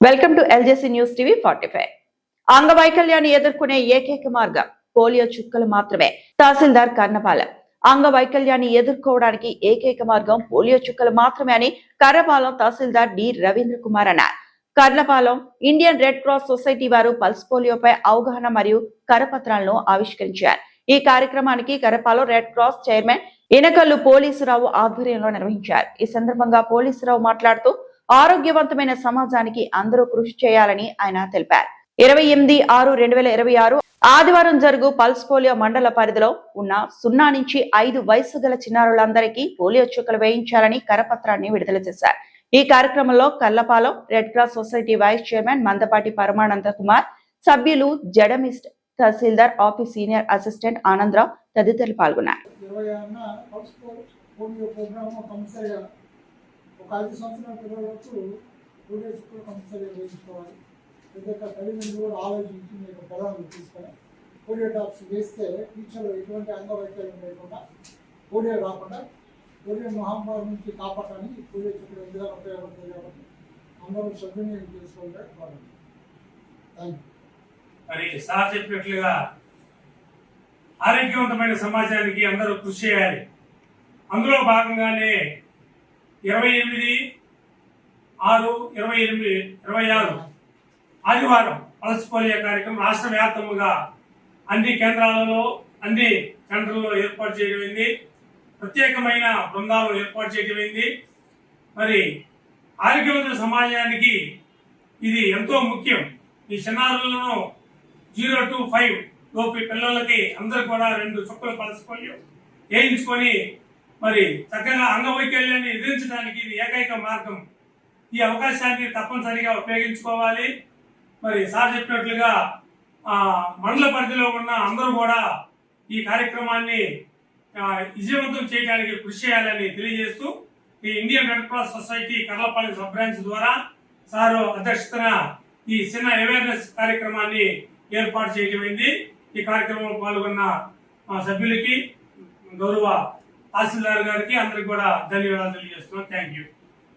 Welcome to LJC news TV 45. అంగవైకల్యాన్ని ఎదుర్కొనే ఏకైక మార్గం పోలియో చుక్కలు మాత్రమే. తహసీల్దార్ కర్ణపాలెం. అంగవైకల్యాన్ని ఎదుర్కోవడానికి ఏకైక మార్గం పోలియో చుక్కలు మాత్రమే అని కర్ణపాలెం తహసీల్దార్ డి రవీంద్ర కుమార్ అన్నారు. కర్ణపాలెం ఇండియన్ రెడ్ క్రాస్ సొసైటీ వారు పల్స్ పోలియోపై అవగాహన మరియు కరపత్రాలను ఆవిష్కరించారు. ఈ కార్యక్రమానికి కర్ణపాలెం రెడ్ క్రాస్ చైర్మన్ ఇనకల్లు పోలీసురావు ఆధ్వర్యంలో నిర్వహించారు. ఈ సందర్భంగా పోలీసురావు మాట్లాడుతూ ఆరోగ్యవంతమైన సమాజానికి అందరూ కృషి చేయాలని ఆయన తెలిపారు. 28/6/2026 ఆదివారం జరుగు పల్స్ పోలియో మండల పరిధిలో ఉన్న 0 నుంచి 5 వయసు గల చిన్నారులందరికీ పోలియో చుక్కలు వేయించాలని కరపత్రాన్ని విడుదల చేశారు. ఈ కార్యక్రమంలో Karlapalem red cross society vice chairman Mandapati Paramananda Kumar, సభ్యులు జడమిస్ట్, తహసీల్దార్ ఆఫీస్ సీనియర్ అసిస్టెంట్ ఆనందరావు తదితరులు పాల్గొన్నారు. ఒక 5 సంవత్సరాల పిల్లలకు పోలియో చుక్కలు కంపల్సరీగా వేయించుకోవాలి. ఎందుకంటే తల్లిదండ్రులు కూడా ఆలోచించి మీకు పిల్లలను తీసుకొని పోలియో డ్రాప్స్ వేస్తే ఫ్యూచర్లో ఎటువంటి అంగవైకల్యం లేకుండా పోలియో రాకుండా పోలియో మహమ్మారి నుంచి కాపాడడానికి పోలియో చుక్కలు ఎంతగానో ఉపయోగపడుతుంది కాబట్టి అందరూ సద్వినియోగం చేసుకుంటే బాగుంటుంది. Thank you. మరి సార్ చెప్పినట్లుగా ఆరోగ్యవంతమైన సమాజానికి అందరూ కృషి చేయాలి. అందులో భాగంగానే 28/6/2026 ఆదివారం పల్స్ పోలియో కార్యక్రమం రాష్ట్ర వ్యాప్తంగా అన్ని కేంద్రాలలో అన్ని సెంటర్లలో ఏర్పాటు చేయడమైంది. ప్రత్యేకమైన బృందాలు ఏర్పాటు చేయడమైంది. మరి ఆరోగ్యవంతుల సమాజానికి ఇది ఎంతో ముఖ్యం. ఈ చిన్నారులను 0 to 5 లోపు పిల్లలకి అందరూ కూడా 2 చుక్కలు పల్స్ పోలియో వేయించుకొని మరి చక్కగా అంగవైకల్యాన్ని ఎదిరించడానికి ఇది ఏకైక మార్గం. ఈ అవకాశాన్ని తప్పనిసరిగా ఉపయోగించుకోవాలి. మరి సార్ చెప్పినట్లుగా మండల పరిధిలో ఉన్న అందరూ కూడా ఈ కార్యక్రమాన్ని విజయవంతం చేయడానికి కృషి చేయాలని తెలియజేస్తూ ఈ Indian red cross society Karlapalem sub branch ద్వారా సారు అధ్యక్షతన ఈ చిన్న అవేర్నెస్ కార్యక్రమాన్ని ఏర్పాటు చేయడమైంది. ఈ కార్యక్రమంలో పాల్గొన్న సభ్యులకి, గౌరవ తహసీల్దార్ గారికి అందరికి కూడా ధన్యవాదాలు తెలియజేస్తున్నాం. Thank you.